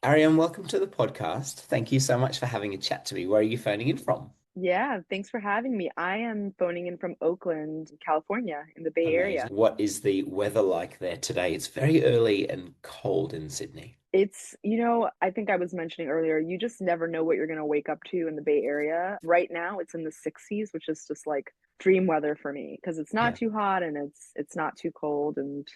Ariam, welcome to the podcast. Thank you so much for having a chat to me. Where are you phoning in from? Yeah, thanks for having me. I am phoning in from Oakland, California, in the Bay Amazing. Area. What is the weather like there today? It's very early and cold in Sydney. I think I was mentioning earlier, you just never know what you're going to wake up to in the Bay Area. Right now, it's in the 60s, which is just like dream weather for me because it's not Yeah. too hot and it's not too cold and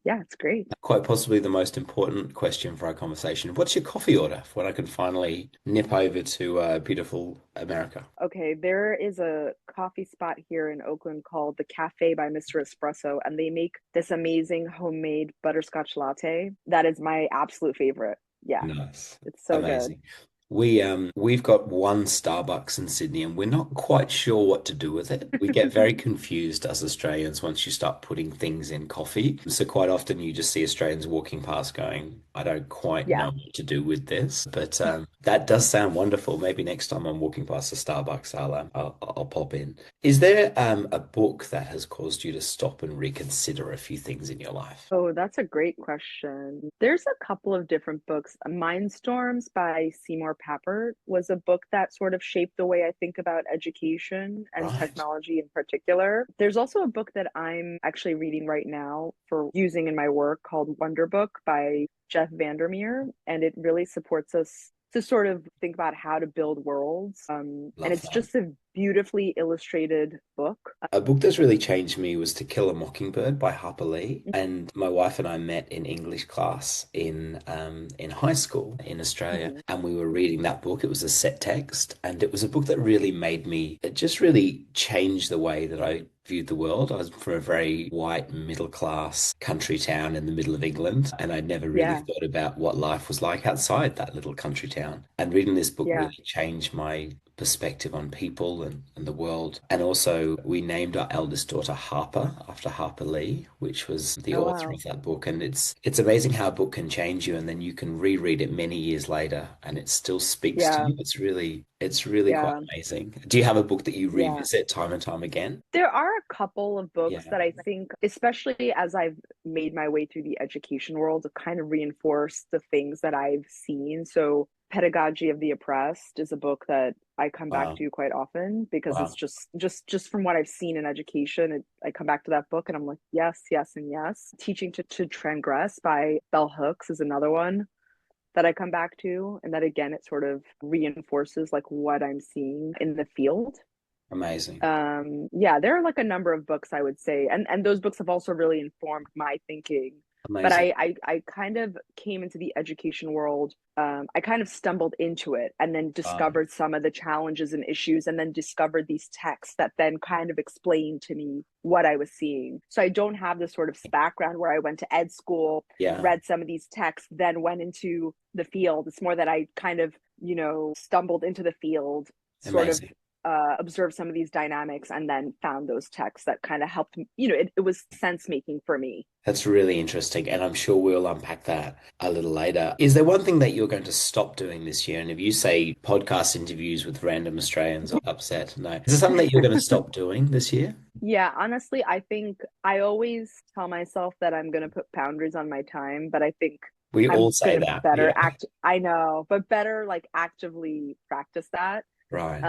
yeah, it's great. Quite possibly the most important question for our conversation. What's your coffee order for when I can finally nip over to beautiful America? Okay, there is a coffee spot here in Oakland called the Cafe by Mr. Espresso, and they make this amazing homemade butterscotch latte. That is my absolute favorite. Yeah, Nice. it's so good. Amazing. We've got one Starbucks in Sydney and we're not quite sure what to do with it. We get very confused as Australians once you start putting things in coffee. So quite often you just see Australians walking past going, I don't quite know Yeah. what to do with this. But that does sound wonderful. Maybe next time I'm walking past a Starbucks, I'll pop in. Is there a book that has caused you to stop and reconsider a few things in your life? Oh, that's a great question. There's a couple of different books. Mindstorms by Seymour Papert was a book that sort of shaped the way I think about education and Right. technology in particular. There's also a book that I'm actually reading right now for using in my work called Wonder Book by Jeff Vandermeer, and it really supports us to sort of think about how to build worlds. And Love it's that. just a beautifully illustrated book. A book that's really changed me was To Kill a Mockingbird by Harper Lee. And my wife and I met in English class in high school in Australia, Mhm. and we were reading that book. It was a set text, and it was a book that really made me. It just really changed the way that I viewed the world. I was from a very white, middle class country town in the middle of England, and I'd never really Yeah, thought about what life was like outside that little country town. And reading this book yeah. really changed my perspective on people and the world. And also, we named our eldest daughter Harper after Harper Lee, which was the Oh, author wow. of that book. And it's amazing how a book can change you, and then you can reread it many years later, and it still speaks to Yeah, you. It's really quite yeah, amazing. Do you have a book that you yeah. revisit time and time again? There are a couple of books Yeah. that I think, especially as I've made my way through the education world, to kind of reinforce the things that I've seen. So, Pedagogy of the Oppressed is a book that I come back Wow. to quite often because it's Wow. just from what I've seen in education, I come back to that book and I'm like, yes, yes, and yes. Teaching to Transgress by Bell Hooks is another one that I come back to, and that again, it sort of reinforces like what I'm seeing in the field. Amazing. Yeah, there are like a number of books I would say, and those books have also really informed my thinking. But Amazing. I kind of came into the education world. I kind of stumbled into it and then Wow. discovered some of the challenges and issues, and then discovered these texts that then kind of explained to me what I was seeing. So I don't have this sort of background where I went to ed school, Yeah. read some of these texts, then went into the field. It's more that I kind of, stumbled into the field, sort of Amazing. observed some of these dynamics, and then found those texts that kind of helped me. It was sense making for me. That's really interesting, and I'm sure we'll unpack that a little later. Is there one thing that you're going to stop doing this year? And if you say podcast interviews with random Australians, I'll upset. No. Is there something that you're going to stop doing this year? Yeah, honestly, I think I always tell myself that I'm going to put boundaries on my time, but I think We all I'm say going to that. better Yeah. act. I know, but better like actively practice that. Right.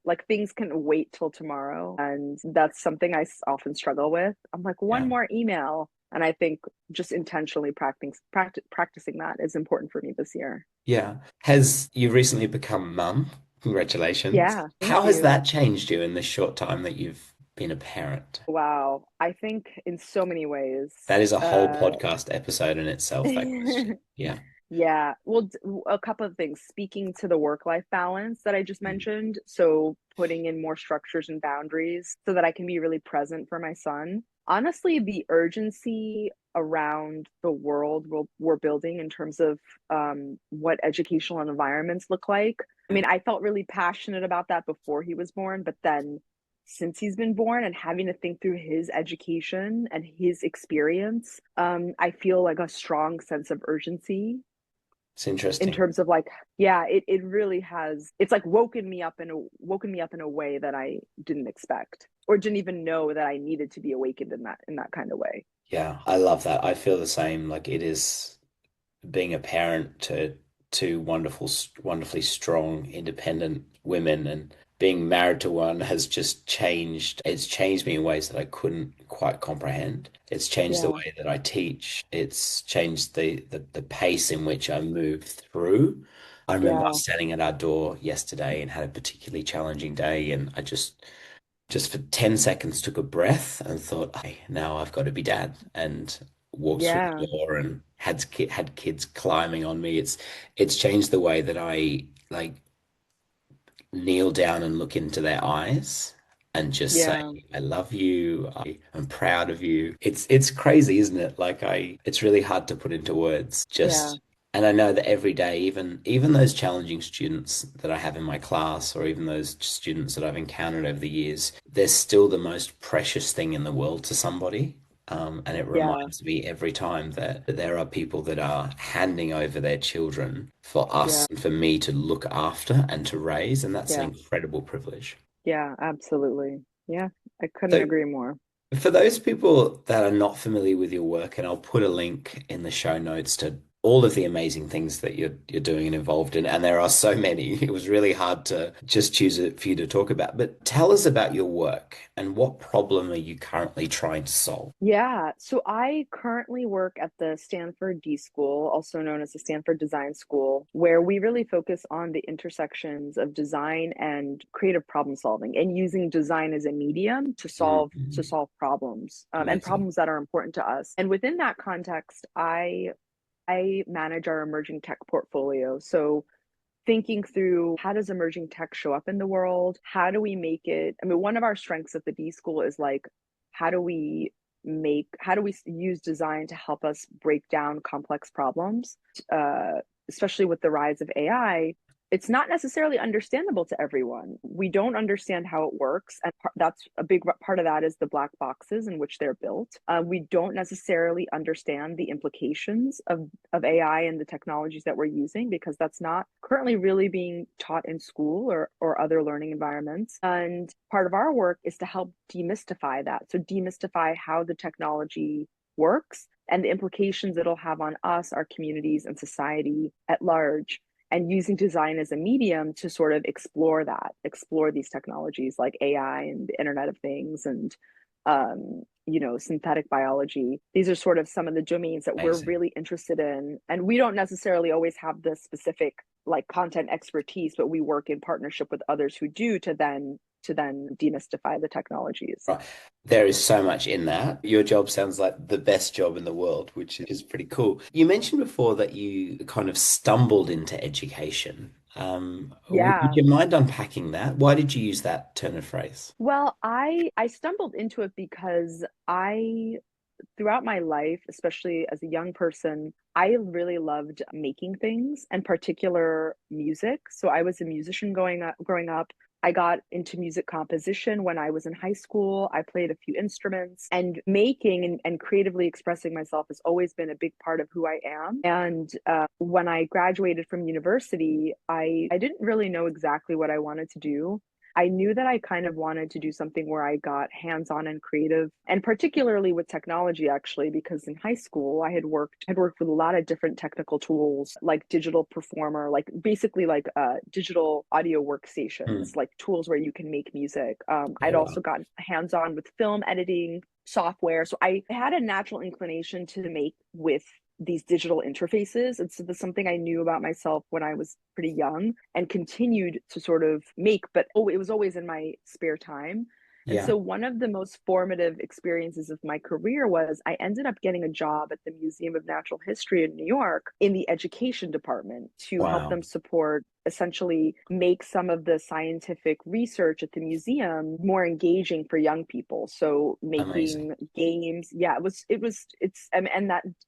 Like things can wait till tomorrow, and that's something often struggle with. I'm like, Yeah. one more email, and I think just intentionally practicing that is important for me this year. Yeah. Has you recently become mum? Congratulations. Yeah, How thank has you. that changed you in the short time that you've been a parent? Wow, I think in so many ways. That is a whole Uh, podcast episode in itself, that question. Yeah. Yeah, well, a couple of things. Speaking to the work-life balance that I just Mm. mentioned, so putting in more structures and boundaries so that I can be really present for my son. Honestly, the urgency around the world we're building in terms of what educational environments look like. I Yeah. mean, I felt really passionate about that before he was born, but then since he's been born and having to think through his education and his experience, I feel like a strong sense of urgency It's in interesting. terms of like, yeah, it really has. It's like woken me up in a way that I didn't expect or didn't even know that I needed to be awakened in that kind of way. Yeah, I love that. I feel the same. Like it is. being a parent to two wonderfully strong, independent women, and being married to one has just changed. It's changed me in ways that I couldn't quite comprehend. It's changed the Yeah. way that I teach. It's changed the pace in which I move through. I remember I Yeah. was standing at our door yesterday and had a particularly challenging day, and I just for 10 seconds took a breath and thought, hey, now I've got to be dad, and walked through Yeah. the door and had kids climbing on me. It's changed the way that I like kneel down and look into their eyes and just say, Yeah. I love you. I am proud of you. It's crazy, isn't it? It's really hard to put into words. Yeah. And I know that every day, even those challenging students that I have in my class, or even those students that I've encountered over the years, they're still the most precious thing in the world to somebody. And it Yeah. reminds me every time that there are people that are handing over their children for us Yeah. and for me to look after and to raise, and that's an Yeah. incredible privilege. Yeah. Absolutely. Yeah. I couldn't So, agree more. for those people that are not familiar with your work, and I'll put a link in the show notes to all of the amazing things that you're doing and involved in, and there are so many. It was really hard to just choose it for you to talk about. But tell us about your work and what problem are you currently trying to solve? Yeah, so I currently work at the Stanford D.school, also known as the Stanford Design School, where we really focus on the intersections of design and creative problem solving, and using design as a medium to Mhm. solve problems, and Amazing. problems that are important to us. And within that context, I manage our emerging tech portfolio. So thinking through, how does emerging tech show up in the world? How do we make it? I mean, one of our strengths at the D School is like, how do we how do we use design to help us break down complex problems? Uh, Especially with the rise of AI, it's not necessarily understandable to everyone. We don't understand how it works, and that's a big part of that is the black boxes in which they're built. We don't necessarily understand the implications of AI and the technologies that we're using, because that's not currently really being taught in school or other learning environments. And part of our work is to help demystify that. So demystify how the technology works and the implications it'll have on us, our communities, and society at large, and using design as a medium to sort of explore these technologies like AI and the Internet of Things and synthetic biology. These are sort of some of the domains that we're Amazing. really interested in. And we don't necessarily always have the specific like content expertise, but we work in partnership with others who do to then demystify the technologies. Right. There is so much in that. Your job sounds like the best job in the world, which is pretty cool. You mentioned before that you kind of stumbled into education. Would Yeah. you mind unpacking that? Why did you use that turn of phrase? Well, I stumbled into it because I throughout my life, especially as a young person, I really loved making things, and particular music. So I was a musician growing up. I got into music composition when I was in high school. I played a few instruments, and making and creatively expressing myself has always been a big part of who I am. And when I graduated from university, I didn't really know exactly what I wanted to do. I knew that I kind of wanted to do something where I got hands on and creative, and particularly with technology, actually, because in high school I had worked with a lot of different technical tools like Digital Performer, like basically like digital audio Hmm. workstations, like tools where you can make music. I'd Oh, also wow. gotten hands on with film editing software. So I had a natural inclination to make with these digital interfaces. And so that's something I knew about myself when I was pretty young and continued to sort of make, but oh, it was always in my spare time. And Yeah. so one of the most formative experiences of my career was I ended up getting a job at the Museum of Natural History in New York in the education department to help Wow. them support, essentially make some of the scientific research at the museum more engaging for young people. So Amazing. making games. Yeah,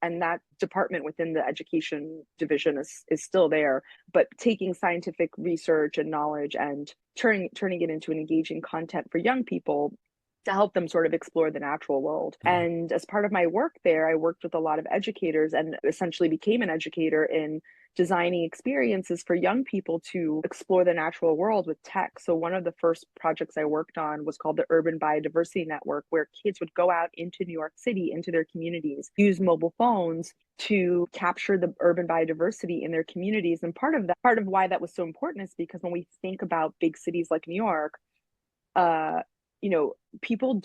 and that department within the education division is still there, but taking scientific research and knowledge and turning it into an engaging content for young people. to help them sort of explore the natural world. Mm. And as part of my work there, I worked with a lot of educators and essentially became an educator in designing experiences for young people to explore the natural world with tech. So one of the first projects I worked on was called the Urban Biodiversity Network, where kids would go out into New York City, into their communities, use mobile phones to capture the urban biodiversity in their communities. And part of why that was so important is because when we think about big cities like New York, uh, you know, people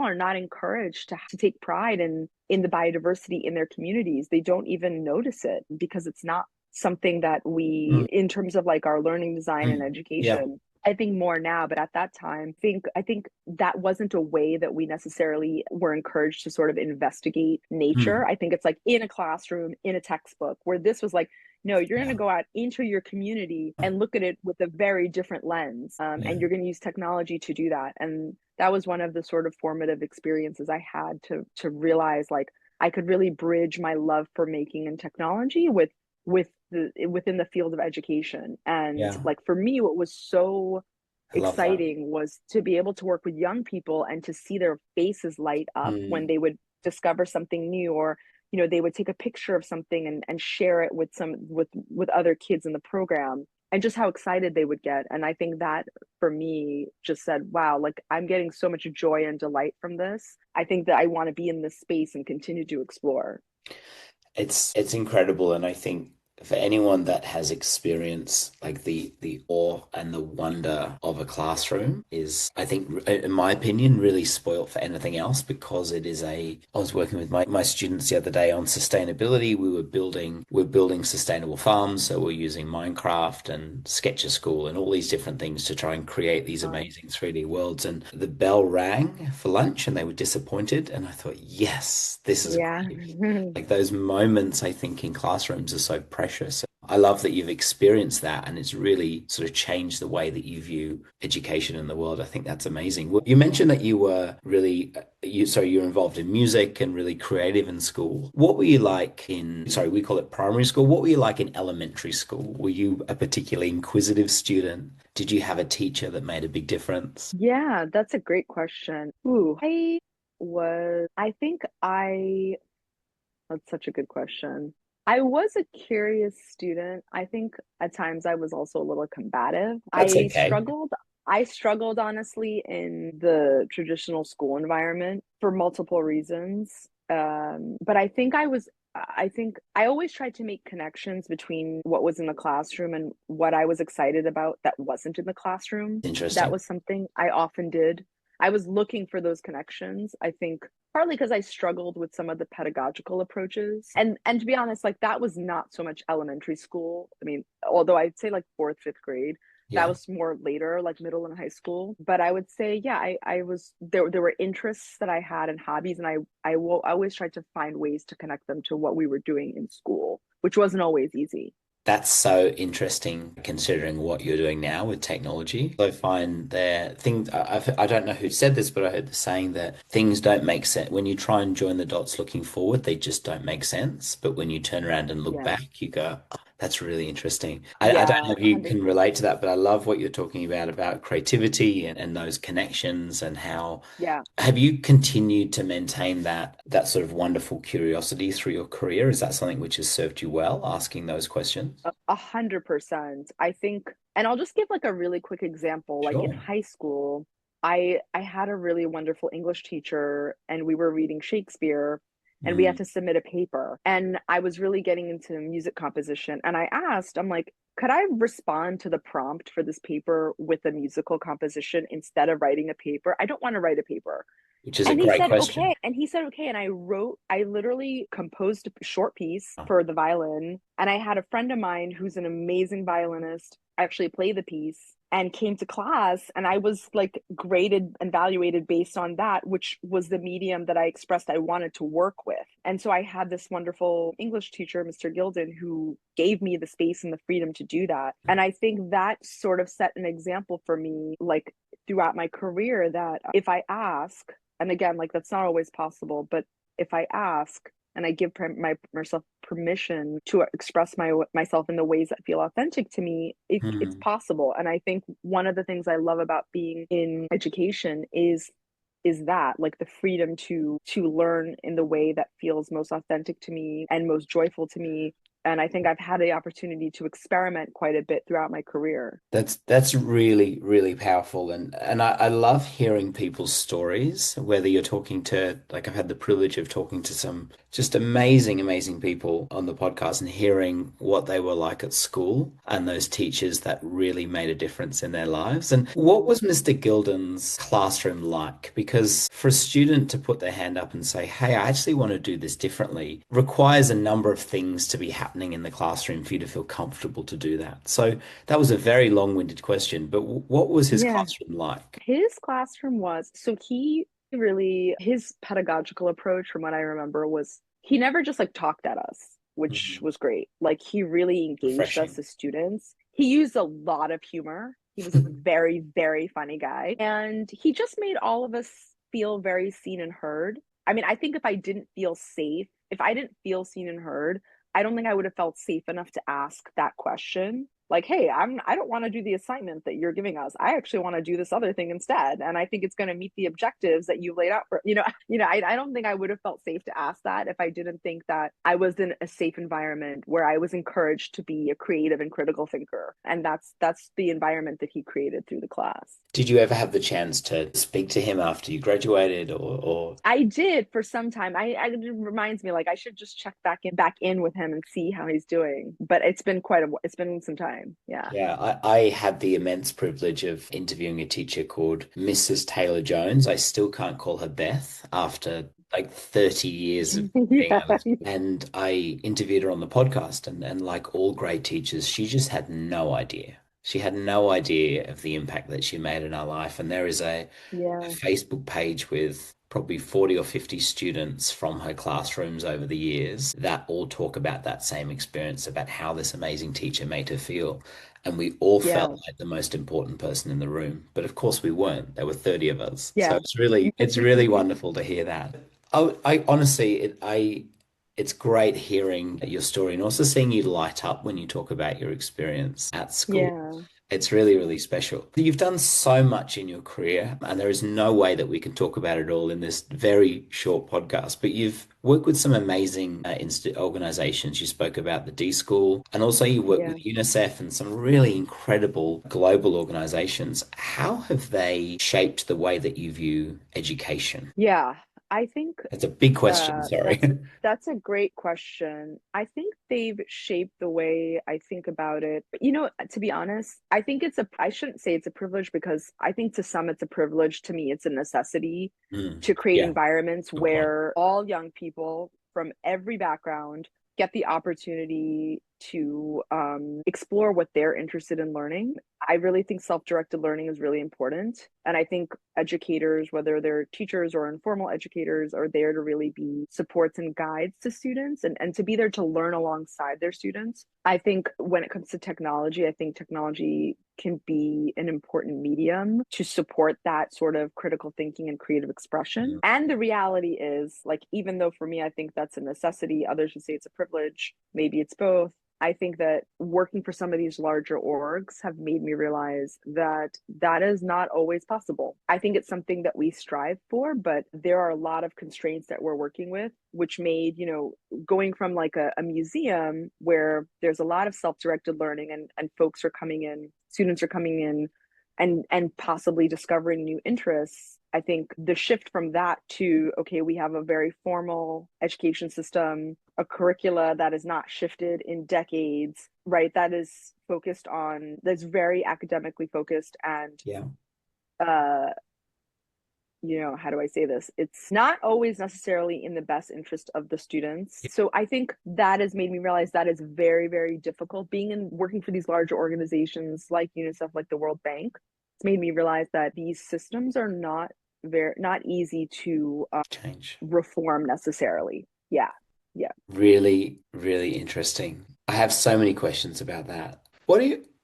are not encouraged to take pride in the biodiversity in their communities. They don't even notice it because it's not something that Mm. we, in terms of like our learning design and Mm. Yeah. education, I think more now, but at that time, I think that wasn't a way that we necessarily were encouraged to sort of investigate nature. Mm. I think it's like in a classroom, in a textbook, where this was like, no, you're going to Yeah. go out into your community Oh, and look at it with a very different lens. yeah. And you're going to use technology to do that. And that was one of the sort of formative experiences I had to realize like I could really bridge my love for making and technology within the field of education. And Yeah. like for me, what was so I love that. exciting was to be able to work with young people and to see their faces light up when Mm. they would discover something new, or they would take a picture of something and share it with other kids in the program, and just how excited they would get. And I think that for me just said, wow, like I'm getting so much joy and delight from this. I think that I want to be in this space and continue to explore. It's incredible, and I think for anyone that has experienced like the awe and the wonder of a classroom is, I think, in my opinion, really spoilt for anything else because it is a. I was working with my students the other day on sustainability. We're building sustainable farms, so we're using Minecraft and Sketch a School and all these different things to try and create these uh, amazing 3D worlds. And the bell rang for lunch, and they were disappointed, and I thought, yes, this is yeah. great. Like those moments, I think, in classrooms are so precious. I love that you've experienced that and it's really sort of changed the way that you view education in the world. I think that's amazing. Well, you mentioned that you were really, you're involved in music and really creative in school. What were you like sorry, we call it primary school. What were you like in elementary school? Were you a particularly inquisitive student? Did you have a teacher that made a big difference? Yeah, that's a great question. Ooh, I think that's such a good question. I was a curious student. I think at times I was also a little combative. That's okay. I struggled honestly in the traditional school environment for multiple reasons. But I think I always tried to make connections between what was in the classroom and what I was excited about that wasn't in the classroom. That Interesting. was something I often did. I was looking for those connections. I think partly because I struggled with some of the pedagogical approaches. And to be honest, like that was not so much elementary school. I mean, although I'd say like fourth, fifth grade, that Yeah. was more later, like middle and high school. But I would say, yeah, I was there were interests that I had and hobbies, and I always tried to find ways to connect them to what we were doing in school, which wasn't always easy. That's so interesting considering what you're doing now with technology. I find there things, I don't know who said this, but I heard the saying that things don't make sense. When you try and join the dots looking forward, they just don't make sense. But when you turn around and look Yeah. back, you go, "Oh, that's really interesting." I don't know Yeah, if you can 100%. relate to that, but I love what you're talking about creativity and those connections and how Yeah. have you continued to maintain that sort of wonderful curiosity through your career? Is that something which has served you well, asking those questions? 100%. I think, and I'll just give like a really quick example. Like in Sure. high school, I had a really wonderful English teacher, and we were reading Shakespeare, and we had Mm. to submit a paper. And I was really getting into music composition, and I'm like, could I respond to the prompt for this paper with a musical composition instead of writing a paper? I don't want to write a paper. Which is a And he great said, okay. question. And he said, okay. And I literally composed a short piece for the violin. And I had a friend of mine who's an amazing violinist actually play the piece and came to class. And I was like graded and evaluated based on that, which was the medium that I expressed I wanted to work with. And so I had this wonderful English teacher, Mr. Gilden, who gave me the space and the freedom to do that. And I think that sort of set an example for me, like throughout my career, that if I ask, and again, like that's not always possible, but if I ask and I give myself permission to express myself in the ways that feel authentic to me, it's Hmm. possible. And I think one of the things I love about being in education is is that, like the freedom to learn in the way that feels most authentic to me and most joyful to me. And I think I've had the opportunity to experiment quite a bit throughout my career. That's really, really powerful. And I love hearing people's stories, whether you're talking to, like I've had the privilege of talking to some just amazing, amazing people on the podcast and hearing what they were like at school and those teachers that really made a difference in their lives. And what was Mr. Gilden's classroom like? Because for a student to put their hand up and say, hey, I actually want to do this differently, requires a number of things to be happening in the classroom for you to feel comfortable to do that. So that was a very long-winded question, but what was his Yeah. classroom like? His classroom was so he really his pedagogical approach from what I remember was he never just like talked at us, which Mhm. was great. Like he really engaged us Refreshing. as students. He used a lot of humor. He was a very, very funny guy. And he just made all of us feel very seen and heard. I mean, I think if I didn't feel seen and heard, I don't think I would have felt safe enough to ask that question. Like, hey, I don't want to do the assignment that you're giving us. I actually want to do this other thing instead. And I think it's going to meet the objectives that you've laid out for, I don't think I would have felt safe to ask that if I didn't think that I was in a safe environment where I was encouraged to be a creative and critical thinker. And that's the environment that he created through the class. Did you ever have the chance to speak to him after you graduated or... I did for some time. It reminds me like I should just check back in with him and see how he's doing. But it's been some time. Yeah. Yeah, I had the immense privilege of interviewing a teacher called Mrs. Taylor Jones. I still can't call her Beth after like 30 years of being Yeah. able to. And I interviewed her on the podcast, and like all great teachers, she just had no idea. She had no idea of the impact that she made in our life. And there is a Yeah. Facebook page with probably 40 or 50 students from her classrooms over the years that all talk about that same experience, about how this amazing teacher made her feel. And we all felt Yeah. like the most important person in the room. But of course we weren't. There were 30 of us. So Yeah. it's really wonderful to hear that. I honestly, it's great hearing your story and also seeing you light up when you talk about your experience at school. Yeah. It's really, really special. You've done so much in your career, and there is no way that we can talk about it all in this very short podcast. But you've worked with some amazing organizations. You spoke about the D.school, and also you work with Yeah. UNICEF and some really incredible global organizations. How have they shaped the way that you view education? Yeah. I think It's a big question, uh sorry. that's that's a great question. I think they've shaped the way I think about it. But to be honest, I shouldn't say it's a privilege because I think to some it's a privilege. To me, it's a necessity Mm, to create yeah, environments good point. where all young people from every background get the opportunity to explore what they're interested in learning. I really think self-directed learning is really important. And I think educators, whether they're teachers or informal educators, are there to really be supports and guides to students and to be there to learn alongside their students. I think when it comes to technology, I think technology can be an important medium to support that sort of critical thinking and creative expression. Mm, And the reality is, like, even though for me, I think that's a necessity, others would say it's a privilege, maybe it's both. I think that working for some of these larger orgs have made me realize that that is not always possible. I think it's something that we strive for, but there are a lot of constraints that we're working with, which made, going from like a museum where there's a lot of self-directed learning and students are coming in and possibly discovering new interests. I think the shift from that to, okay, we have a very formal education system, a curricula that is not shifted in decades, right? That's very academically focused and, yeah. uh, how do I say this? It's not always necessarily in the best interest of the students. So I think that has made me realize that is very, very difficult. Working for these larger organizations like UNICEF, like the World Bank, it's made me realize that these systems are not easy to Change. reform necessarily. Yeah. Yeah. Really, really interesting. I have so many questions about that.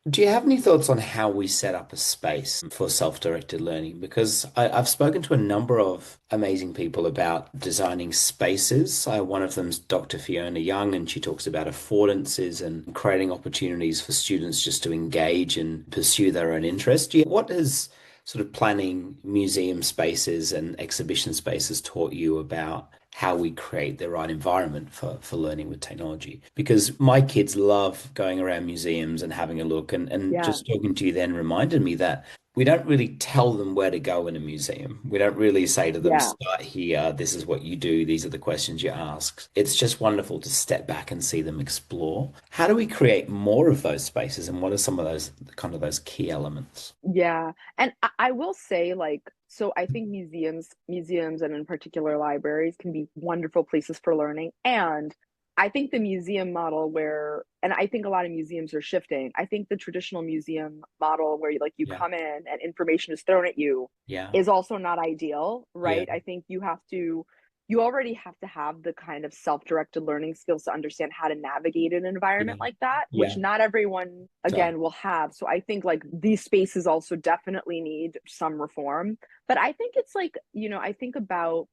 Do you have any thoughts on how we set up a space for self-directed learning? Because I've spoken to a number of amazing people about designing spaces. One of them's Dr. Fiona Young, and she talks about affordances and creating opportunities for students just to engage and pursue their own interest. What has sort of planning museum spaces and exhibition spaces taught you about how we create the right environment for learning with technology? Because my kids love going around museums and having a look, and Yeah. just talking to you then reminded me that we don't really tell them where to go in a museum. We don't really say to them, Yeah. start here, this is what you do, these are the questions you ask. It's just wonderful to step back and see them explore. How do we create more of those spaces, and what are some of those kind of those key elements? Yeah. And I will say, like, so I think museums and in particular libraries can be wonderful places for learning. And I think the museum model where, and I think a lot of museums are shifting. I think the traditional museum model where you Yeah, come in and information is thrown at you yeah, is also not ideal, yeah, right? I think you already have to have the kind of self-directed learning skills to understand how to navigate an yeah, environment like that, which yeah. not everyone So, again will have. So I think like these spaces also definitely need some reform. But I think it's like, I think about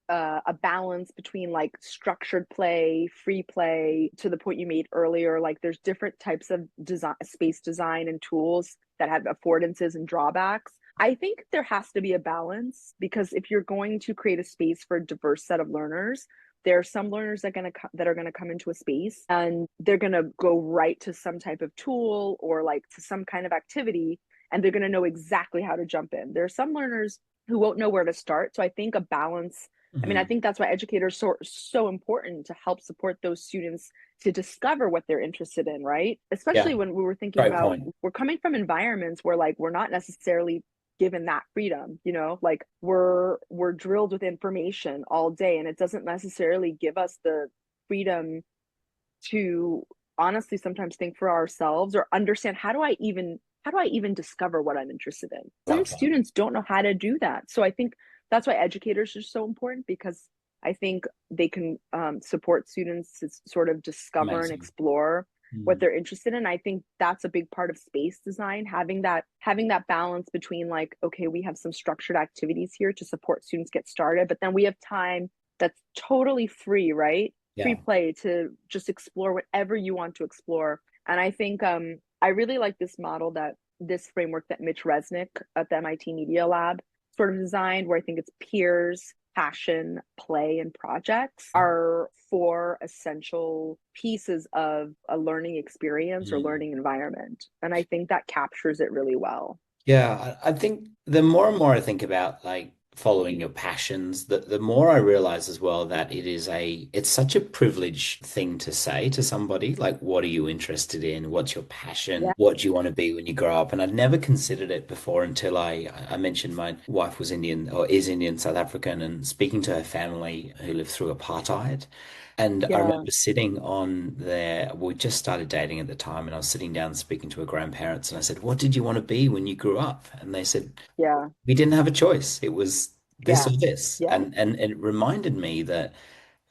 a balance between like structured play, free play, to the point you made earlier. Like there's different types of design, space design and tools that have affordances and drawbacks. I think there has to be a balance because if you're going to create a space for a diverse set of learners, there are some learners that are going to come into a space and they're going to go right to some type of tool or like to some kind of activity, and they're going to know exactly how to jump in. There are some learners who won't know where to start. So I think a balance, I mean, I mhm. think that's why educators are so important to help support those students to discover what they're interested in, right? Especially Yeah, when we were thinking great about, point. we're coming from environments where like we're not necessarily given that freedom, like we're drilled with information all day, and it doesn't necessarily give us the freedom to honestly sometimes think for ourselves or understand how do I even discover what I'm interested in. Some Love that. students don't know how to do that. So I think that's why educators are so important, because I think they can support students to sort of discover and Amazing. explore what Mm. they're interested in. I think that's a big part of space design, having that balance between like, okay, we have some structured activities here to support students get started, but then we have time that's totally free, right? Free Yeah. play to just explore whatever you want to explore. And I think I really like this framework that Mitch Resnick at the MIT Media Lab sort of designed, where I think it's peers, passion, play, and projects are four essential pieces of a learning experience or Mm. learning environment. And I think that captures it really well. Yeah, I think the more and more I think about like following your passions, the more I realize as well that it's such a privileged thing to say to somebody, like, what are you interested in? What's your passion? Yeah. What do you want to be when you grow up? And I'd never considered it before until I mentioned my wife was Indian or is Indian, South African, and speaking to her family who lived through apartheid. And I Yeah. remember sitting on there, we just started dating at the time, and I was sitting down speaking to her grandparents, and I said, what did you want to be when you grew up? And they said, Yeah. we didn't have a choice. It was this Yeah. or this. Yeah. And it reminded me that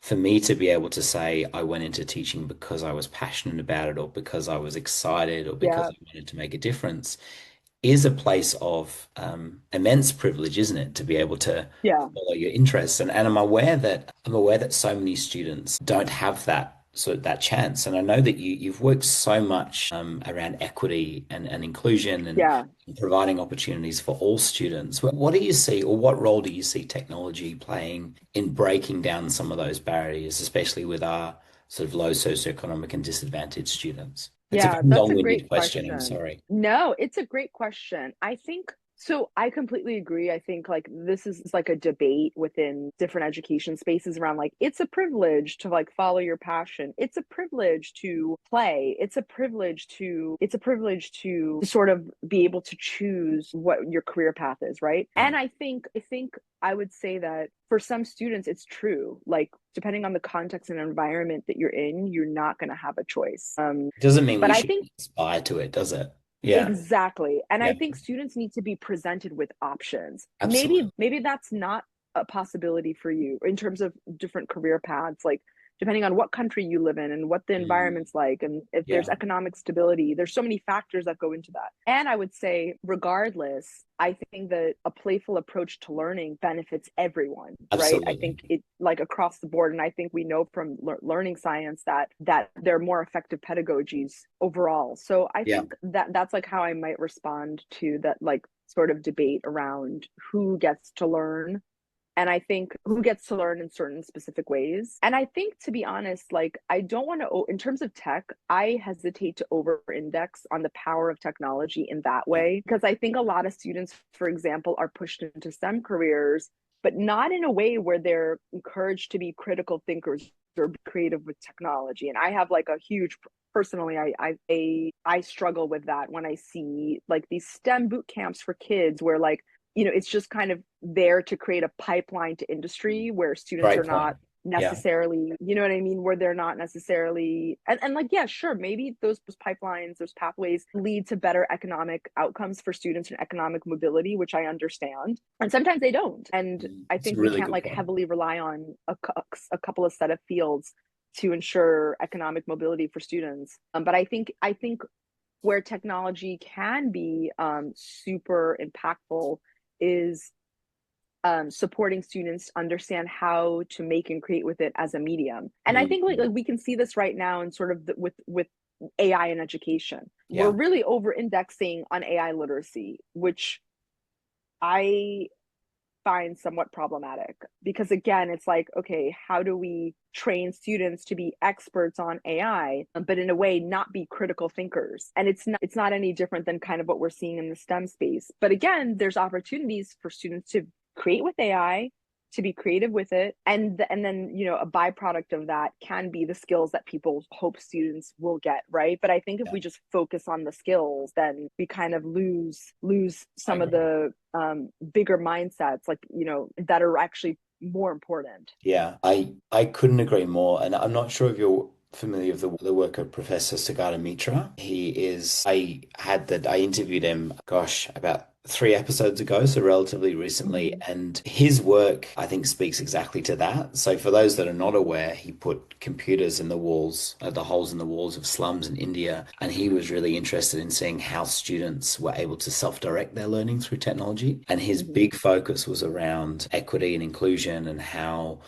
for me to be able to say I went into teaching because I was passionate about it, or because I was excited, or because Yeah. I wanted to make a difference, is a place of immense privilege, isn't it, to be able to Yeah. follow your interests. And I'm aware that so many students don't have that chance. And I know that you've worked so much around equity and inclusion and Yeah. providing opportunities for all students. What do you see, or what role do you see technology playing in breaking down some of those barriers, especially with our sort of low socioeconomic and disadvantaged students? It's a Yeah, very that's a great long-winded question. I'm question. sorry. No, it's a great question. I think so. I completely agree. I think like this is like a debate within different education spaces around like it's a privilege to like follow your passion. It's a privilege to play. It's a privilege to sort of be able to choose what your career path is, right? Yeah. And I think I would say that for some students it's true. Like depending on the context and environment that you're in, you're not going to have a choice. It doesn't mean But we I should think aspire to it, does it? Yeah. exactly. And Yeah. I think students need to be presented with options. Absolutely. Maybe that's not a possibility for you in terms of different career paths, like depending on what country you live in and what the Mm. environment's like and if there's Yeah. economic stability. There's so many factors that go into that. And I would say regardless, I think that a playful approach to learning benefits everyone, right? I think Absolutely. it like across the board, and I think we know from learning science that there are more effective pedagogies overall. So I Yeah. think that that's like how I might respond to that, like sort of debate around who gets to learn, and I think who gets to learn in certain specific ways. And I think, to be honest, like, I don't want to, in terms of tech, I hesitate to over index on the power of technology in that Yeah. way, because I think a lot of students, for example, are pushed into STEM careers, but not in a way where they're encouraged to be critical thinkers or be creative with technology. And I have like a huge, personally, I struggle with that when I see like these STEM boot camps for kids where, like, it's just kind of there to create a pipeline to industry where students are Great point. not Yeah. necessarily, you know what I mean, where they're not necessarily, and like, yeah, sure, maybe those pipelines, those pathways lead to better economic outcomes for students and economic mobility, which I understand. And sometimes they don't. And I It's a think we really can't good like point. heavily rely on a couple of set of fields to ensure economic mobility for students. But I think where technology can be super impactful is supporting students understand how to make and create with it as a medium. And I think like we can see this right now in sort of with AI in education. We're Yeah. really over indexing on AI literacy, which I find somewhat problematic, because again, it's like, okay, how do we train students to be experts on AI, but in a way not be critical thinkers? And it's not any different than kind of what we're seeing in the STEM space. But again, there's opportunities for students to create with AI, to be creative with it, and then a byproduct of that can be the skills that people hope students will get, right? But I think if Yeah. we just focus on the skills, then we kind of lose I some of agree. the bigger mindsets, like, that are actually more important. Yeah, I couldn't agree more. And I'm not sure if you're familiar with the work of Professor Sagata Mitra. I interviewed him, gosh, about 3 episodes ago, so relatively recently. Mm-hmm. And his work, I think, speaks exactly to that. So for those that are not aware, he put computers in the walls, the holes in the walls of slums in India. And he was really interested in seeing how students were able to self-direct their learning through technology. And his Mm-hmm. big focus was around equity and inclusion and how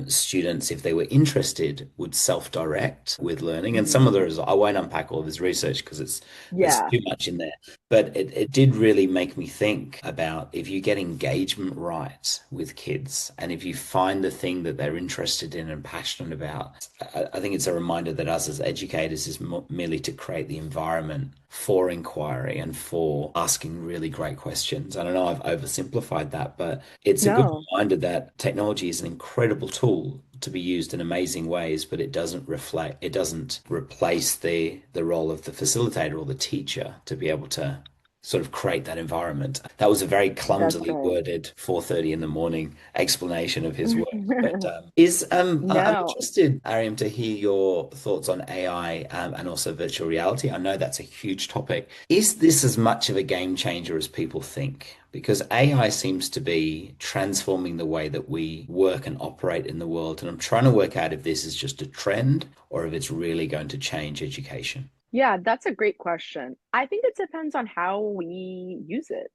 students, if they were interested, would self-direct with learning. And some Mm-hmm. of the I won't unpack all of his research because there's Yeah, too much in there. But it did really make me think about if you get engagement right with kids and if you find the thing that they're interested in and passionate about, I think it's a reminder that us as educators is merely to create the environment for inquiry and for asking really great questions. I don't know, I've oversimplified that, but it's a good no, reminder that technology is an incredible tool to be used in amazing ways, but it doesn't replace the role of the facilitator or the teacher to be able to sort of create that environment. That was a very that's clumsily right. worded 4:30 in the morning explanation of his work. But is I'm No. interested, Ariam, to hear your thoughts on AI and also virtual reality. I know that's a huge topic. Is this as much of a game changer as people think? Because AI seems to be transforming the way that we work and operate in the world. And I'm trying to work out if this is just a trend or if it's really going to change education. Yeah, that's a great question. I think it depends on how we use it.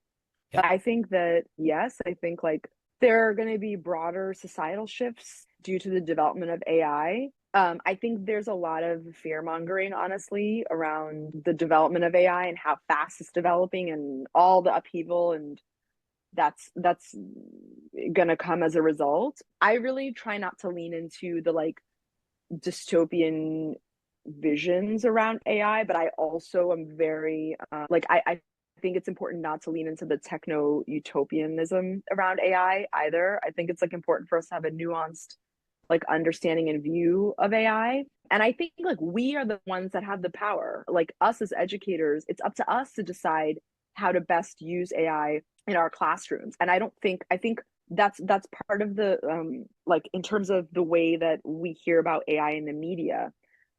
Yeah. I think that, yes, I think like there are going to be broader societal shifts due to the development of AI. I think there's a lot of fear mongering, honestly, around the development of AI and how fast it's developing and all the upheaval, and that's going to come as a result. I really try not to lean into the like dystopian visions around AI, but I also am very I think it's important not to lean into the techno utopianism around AI either. I think it's like important for us to have a nuanced like understanding and view of AI. And I think like we are the ones that have the power. Like us as educators, it's up to us to decide how to best use AI in our classrooms. And I think that's part of the like in terms of the way that we hear about AI in the media.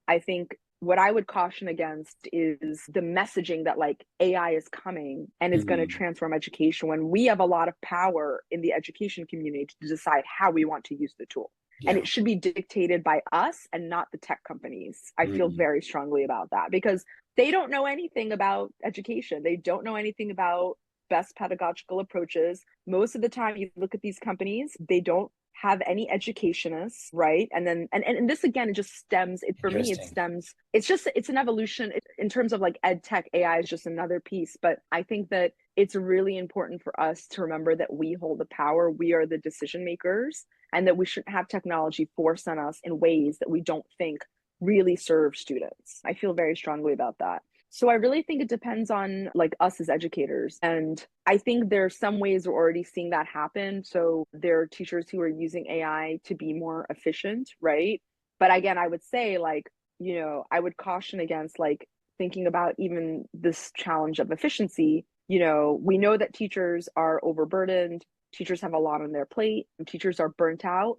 I think what I would caution against is the messaging that like AI is coming and is going to Mhm. transform education, when we have a lot of power in the education community to decide how we want to use the tool. And Yeah. it should be dictated by us and not the tech companies. I feel Mm. very strongly about that, because they don't know anything about education. They don't know anything about best pedagogical approaches. Most of the time, you look at these companies, they don't have any educationists, right? And then and this again, it just stems it for me, it Interesting. stems, it's just, it's an evolution in terms of like ed tech. AI is just another piece, but I think that it's really important for us to remember that we hold the power. We are the decision makers, and that we shouldn't have technology force on us in ways that we don't think really serve students. I feel very strongly about that. So I really think it depends on like us as educators. And I think there are some ways we're already seeing that happen. So there are teachers who are using AI to be more efficient, right? But again, I would say like, I would caution against like thinking about even this challenge of efficiency. We know that teachers are overburdened, teachers have a lot on their plate, and teachers are burnt out.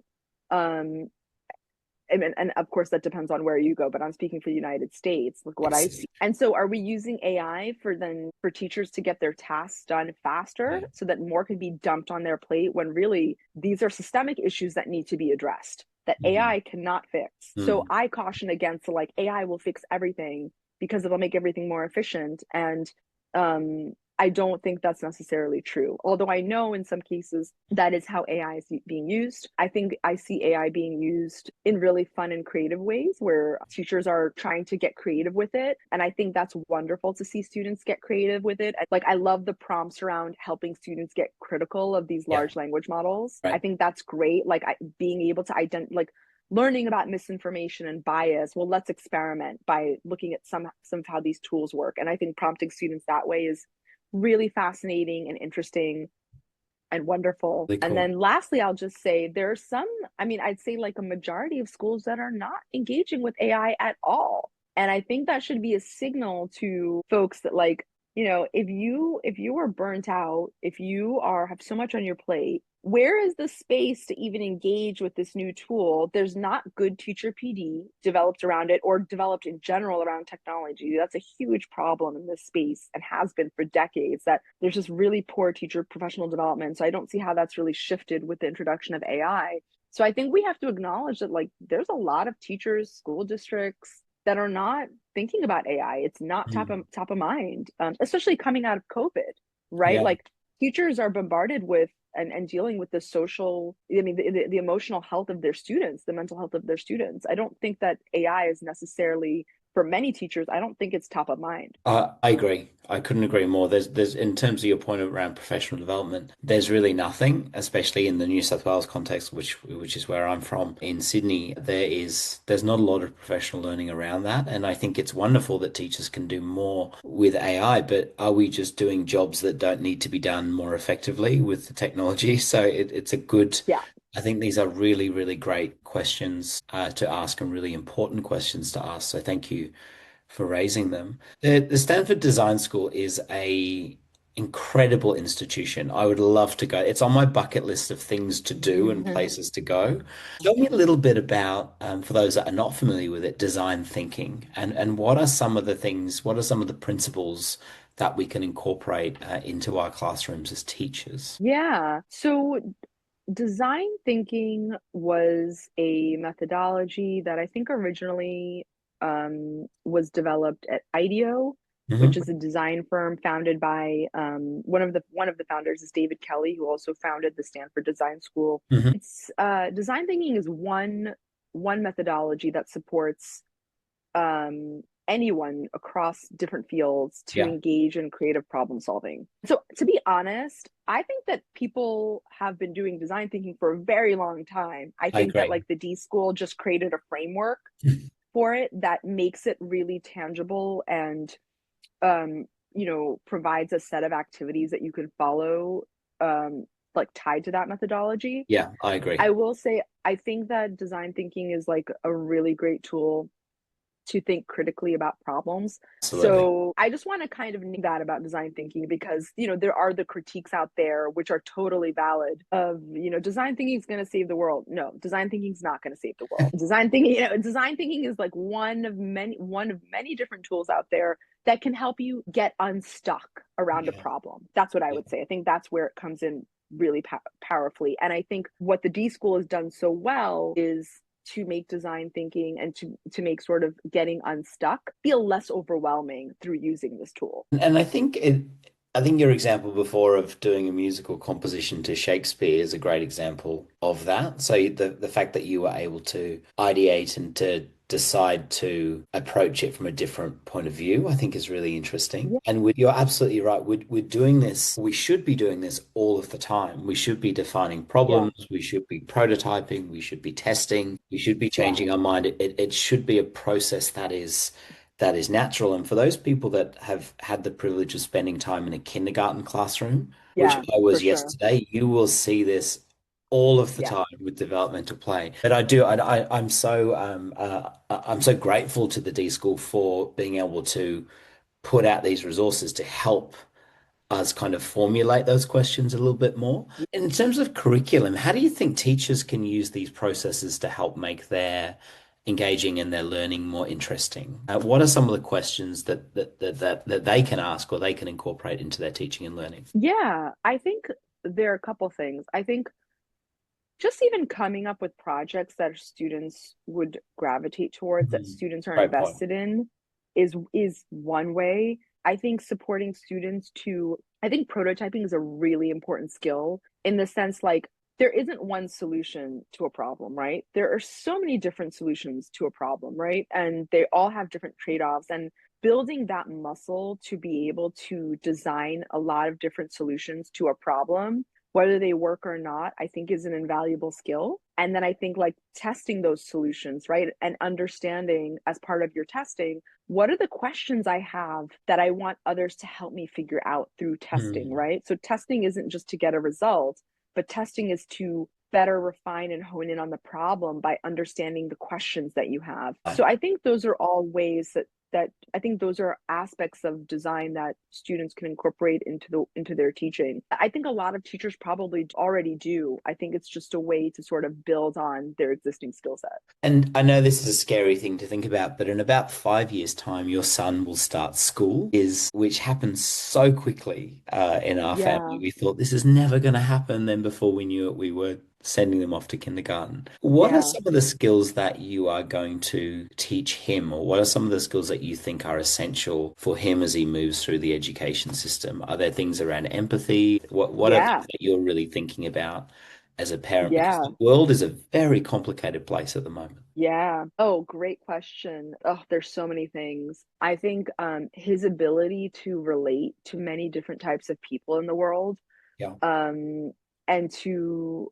Um, and of course that depends on where you go, but I'm speaking for the United States, like what I Yes. see. And so are we using AI for teachers to get their tasks done faster Yeah. so that more can be dumped on their plate, when really these are systemic issues that need to be addressed, that Mhm. AI cannot fix? So Mm. I caution against like AI will fix everything because it'll make everything more efficient. And um I don't think that's necessarily true. Although I know in some cases that is how AI is being used. I think I see AI being used in really fun and creative ways where teachers are trying to get creative with it. And I think that's wonderful to see students get creative with it. Like, I love the prompts around helping students get critical of these Yeah. large language models. I Right. think that's great. Like, being able to identify, like, learning about misinformation and bias. Well, let's experiment by looking at some of how these tools work. And I think prompting students that way is really fascinating and interesting and wonderful. Really And cool. then lastly, I'll just say there's some, I mean, I'd say like a majority of schools that are not engaging with AI at all. And I think that should be a signal to folks that like, if you are burnt out, if you are have so much on your plate, where is the space to even engage with this new tool? There's not good teacher PD developed around it, or developed in general around technology. That's a huge problem in this space and has been for decades, that there's just really poor teacher professional development. So I don't see how that's really shifted with the introduction of AI. So I think we have to acknowledge that like there's a lot of teachers, school districts that are not thinking about AI. It's not Mm. top of mind, especially coming out of COVID, right? Yeah. Like teachers are bombarded with and dealing with the social, I mean, the emotional health of their students, the mental health of their students. I don't think that AI is necessarily, for many teachers, I don't think it's top of mind. I agree. I couldn't agree more. There's in terms of your point around professional development, there's really nothing, especially in the New South Wales context, which is where I'm from in Sydney. There's not a lot of professional learning around that, and I think it's wonderful that teachers can do more with AI. But are we just doing jobs that don't need to be done more effectively with the technology? So it's a good. Yeah. I think these are really, really great questions to ask, and really important questions to ask. So thank you for raising them. The Stanford Design School is a incredible institution. I would love to go. It's on my bucket list of things to do and places to go. Tell me a little bit about, for those that are not familiar with it, design thinking, and what are some of the things, what are some of the principles that we can incorporate into our classrooms as teachers? Yeah. So design thinking was a methodology that I think originally was developed at IDEO, which Hmm. is a design firm founded by one of the founders is David Kelly, who also founded the Stanford Design School. Hmm. It's design thinking is one methodology that supports anyone across different fields to Yeah, engage in creative problem solving. So, to be honest, I think that people have been doing design thinking for a very long time. I I think that agree. like the D.school just created a framework for it that makes it really tangible and um, provides a set of activities that you can follow like tied to that methodology. Yeah, I agree. I will say I think that design thinking is like a really great tool to think critically about problems. Absolutely. So I just want to kind of name that about design thinking, because, there are the critiques out there which are totally valid of, design thinking is going to save the world. No, design thinking is not going to save the world. Design thinking is like one of many different tools out there that can help you get unstuck around a Yeah. problem. That's what I Yeah. would say. I think that's where it comes in really powerfully. And I think what the D School has done so well is to make design thinking and to make sort of getting unstuck feel less overwhelming through using this tool. And I think I think your example before of doing a musical composition to Shakespeare is a great example of that. So the fact that you were able to ideate and to decide to approach it from a different point of view, I think is really interesting. Yeah, And you're absolutely right. We're doing this. We should be doing this all of the time. We should be defining yeah, problems. We should be prototyping. We should be testing. We should be yeah, changing our mind. It should be a process that is natural. And for those people that have had the privilege of spending time in a kindergarten classroom, which yeah, I for was sure. yesterday, you will see this all of the Yeah. time with developmental play. But I do, I'm so grateful to the D School for being able to put out these resources to help us kind of formulate those questions a little bit more. In terms of curriculum, how do you think teachers can use these processes to help make their engaging and their learning more interesting? What are some of the questions that they can ask or they can incorporate into their teaching and learning? Yeah, I think there are a couple things. I think just even coming up with projects that students would gravitate towards, that Mhm. students are Great point. invested in, is one way. I think supporting students to, I think prototyping is a really important skill in the sense like there isn't one solution to a problem, right? There are so many different solutions to a problem, right? And they all have different trade-offs, and building that muscle to be able to design a lot of different solutions to a problem, whether they work or not, I think is an invaluable skill. And then I think like testing those solutions, right? And understanding as part of your testing, what are the questions I have that I want others to help me figure out through testing, Hmm. right? So testing isn't just to get a result, but testing is to better refine and hone in on the problem by understanding the questions that you have. So I think those are all ways that I think those are aspects of design that students can incorporate into their teaching. I think a lot of teachers probably already do. I think it's just a way to sort of build on their existing skill set. And I know this is a scary thing to think about, but in about 5 years' time, your son will start school, is which happens so quickly in our family. Yeah, We thought this is never going to happen. Then before we knew it, we were sending them off to kindergarten. What are yeah, some of the skills that you are going to teach him, or what are some of the skills that you think are essential for him as he moves through the education system? Are there things around empathy? What are things yeah, that you're really thinking about as a parent? Because yeah. the world is a very complicated place at the moment. Yeah. Oh, great question. Oh, there's so many things. I think his ability to relate to many different types of people in the world, Yeah, um, and to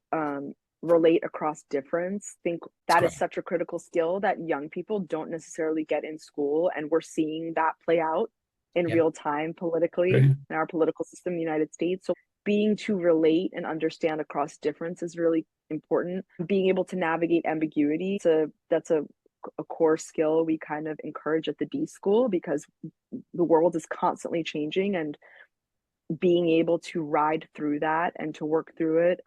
relate across difference. Think it's that is great. such a critical skill that young people don't necessarily get in school, and we're seeing that play out in Yeah, real time politically true. in our political system in the United States. So being to relate and understand across difference is really important. Being able to navigate ambiguity, so that's a core skill we kind of encourage at the D school because the world is constantly changing, and being able to ride through that and to work through it,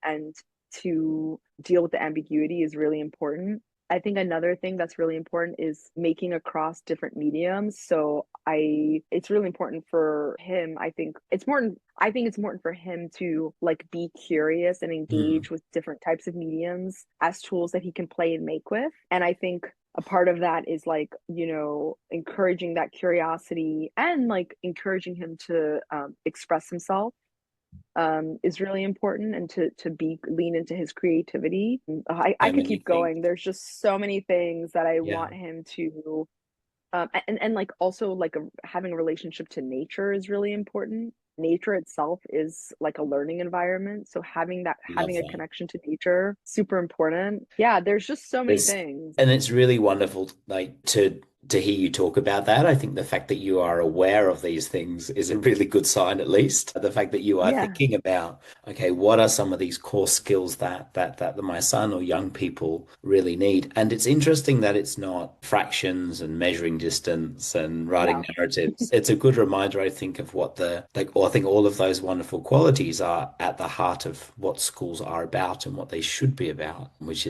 and to deal with the ambiguity is really important. I think another thing that's really important is making across different mediums. So it's really important for him. I think it's important for him to like be curious and Mm, engage with different types of mediums as tools that he can play and make with. And I think a part of that is like, encouraging that curiosity and like encouraging him to express himself, is really important, and to be lean into his creativity. I so could many keep things. going. There's just so many things that I Yeah, want him to, and like also like having a relationship to nature is really important. Nature itself is like a learning environment, so love having a that. connection to nature super important. Yeah, there's just so many There's, things. and it's really wonderful, like to hear you talk about that. I think the fact that you are aware of these things is a really good sign, at least. The fact that you are Yeah, thinking about, okay, what are some of these core skills that my son or young people really need? And it's interesting that it's not fractions and measuring distance and writing no, narratives. It's a good reminder, I think, of what I think all of those wonderful qualities are at the heart of what schools are about and what they should be about, yeah, which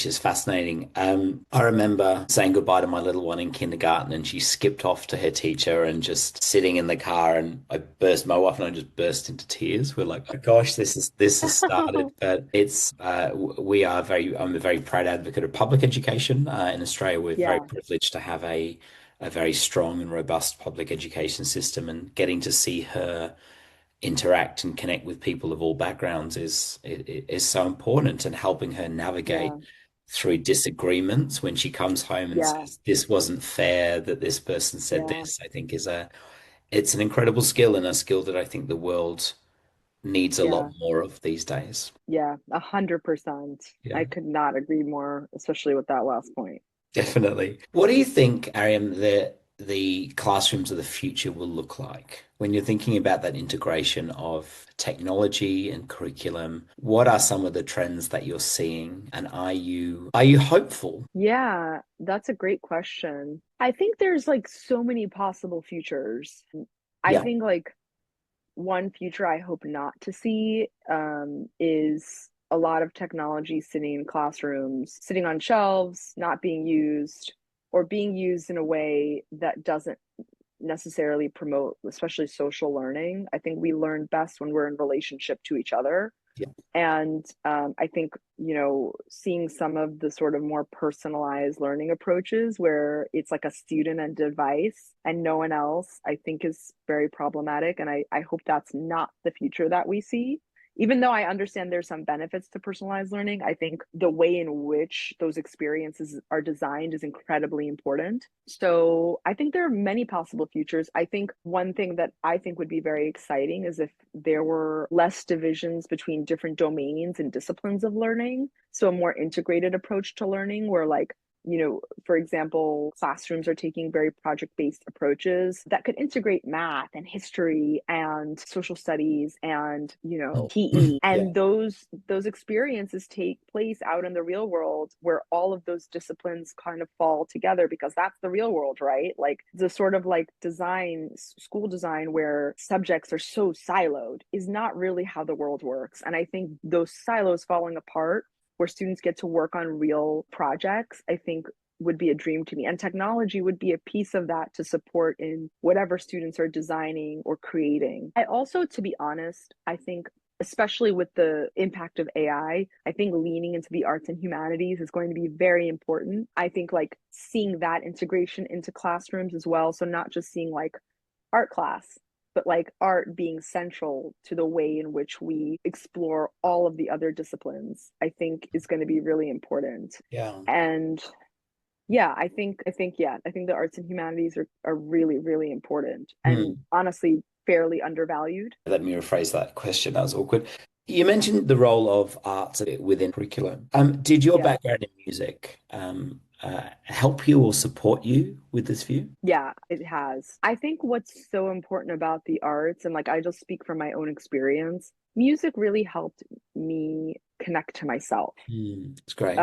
is fascinating. I remember saying goodbye to my little one in kindergarten, and she skipped off to her teacher and just sitting in the car, and my wife and I just burst into tears. We're like, oh gosh, this has started, but we I'm a very proud advocate of public education in Australia. We're very yeah, privileged to have a very strong and robust public education system, and getting to see her interact and connect with people of all backgrounds is so important, and helping her navigate Yeah. through disagreements when she comes home and Yeah. says this wasn't fair that this person said Yeah. this, I think is a it's an incredible skill, and a skill that I think the world needs a lot Yeah. more of these days. Yeah. 100%. Yeah. I could not agree more, especially with that last point. Definitely. What do you think, Ariam, the classrooms of the future will look like when you're thinking about that integration of technology and curriculum? What are some of the trends that you're seeing, and are you hopeful? Yeah, that's a great question. I think there's like so many possible futures. I Yeah. think like one future I hope not to see is a lot of technology sitting in classrooms, sitting on shelves, not being used, or being used in a way that doesn't necessarily promote, especially social learning. I think we learn best when we're in relationship to each other. Yeah. And I think, seeing some of the sort of more personalized learning approaches where it's like a student and device and no one else, I think is very problematic. And I hope that's not the future that we see. Even though I understand there's some benefits to personalized learning, I think the way in which those experiences are designed is incredibly important. So I think there are many possible futures. I think one thing that I think would be very exciting is if there were less divisions between different domains and disciplines of learning. So a more integrated approach to learning where like, for example, classrooms are taking very project-based approaches that could integrate math and history and social studies and, PE. Yeah. And those experiences take place out in the real world where all of those disciplines kind of fall together because that's the real world, right? Like the sort of like school design where subjects are so siloed is not really how the world works. And I think those silos falling apart where students get to work on real projects, I think would be a dream to me. And technology would be a piece of that to support in whatever students are designing or creating. I also, to be honest, I think especially with the impact of I think leaning into the arts and humanities is going to be very important. I think like seeing that integration into classrooms as well. So not just seeing like art class, but like art being central to the way in which we explore all of the other disciplines, I think is going to be really important. Yeah. And yeah, I think the arts and humanities are really, really important and Hmm. honestly fairly undervalued. Let me rephrase that question. That was awkward. You mentioned the role of arts within curriculum. Did your Yeah. background in music help you or support you with this view? Yeah, it has. I think what's so important about the arts, and like I just speak from my own experience, music really helped me connect to myself. It's great.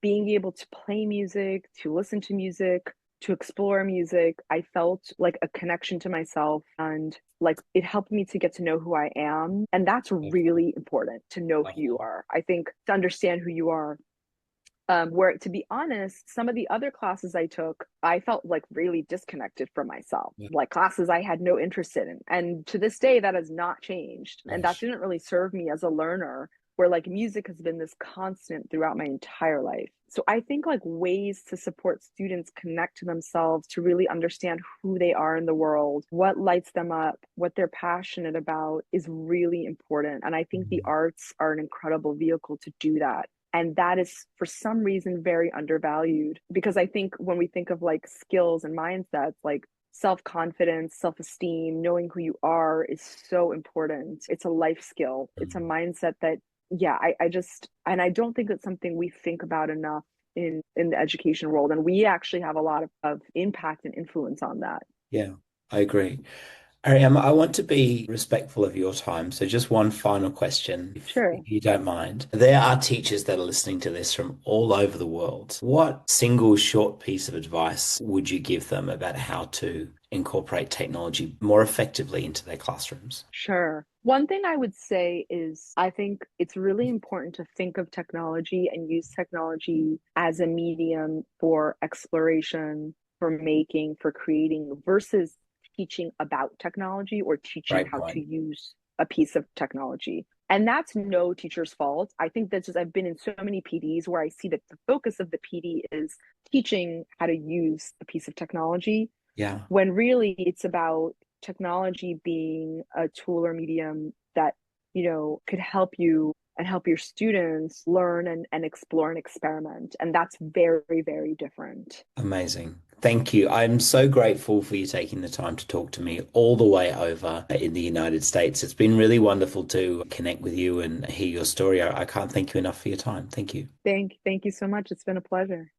Being able to play music, to listen to music, to explore music, I felt like a connection to myself and like it helped me to get to know who I am. And that's really important to know who you are. I think to understand who you are, where to be honest, some of the other classes I took, I felt like really disconnected from myself, Yeah. like classes I had no interest in. And to this day, that has not changed. And that Gosh. didn't really serve me as a learner, where like music has been this constant throughout my entire life. So I think like ways to support students connect to themselves, to really understand who they are in the world, what lights them up, what they're passionate about is really important. And I think the Mm. arts are an incredible vehicle to do that. And that is for some reason very undervalued because I think when we think of like skills and mindsets, like self-confidence, self-esteem, knowing who you are is so important. It's a life skill. It's a Mm. mindset that, yeah, I just, and I don't think it's something we think about enough in the education world. And we actually have a lot of impact and influence on that. Yeah, I agree. Ariam, I want to be respectful of your time. So just one final question, Sure. if you don't mind. There are teachers that are listening to this from all over the world. What single short piece of advice would you give them about how to incorporate technology more effectively into their classrooms? Sure. One thing I would say is I think it's really important to think of technology and use technology as a medium for exploration, for making, for creating, versus teaching about technology or teaching Great how to point. use a piece of technology. And that's no teacher's fault. I think that's just, I've been in so many PDs where I see that the focus of the PD is teaching how to use a piece of technology, Yeah. when really it's about technology being a tool or medium that, could help you and help your students learn and explore and experiment. And that's very, very different. Amazing. Thank you. I'm so grateful for you taking the time to talk to me all the way over in the United States. It's been really wonderful to connect with you and hear your story. I can't thank you enough for your time. Thank you. Thank you so much. It's been a pleasure.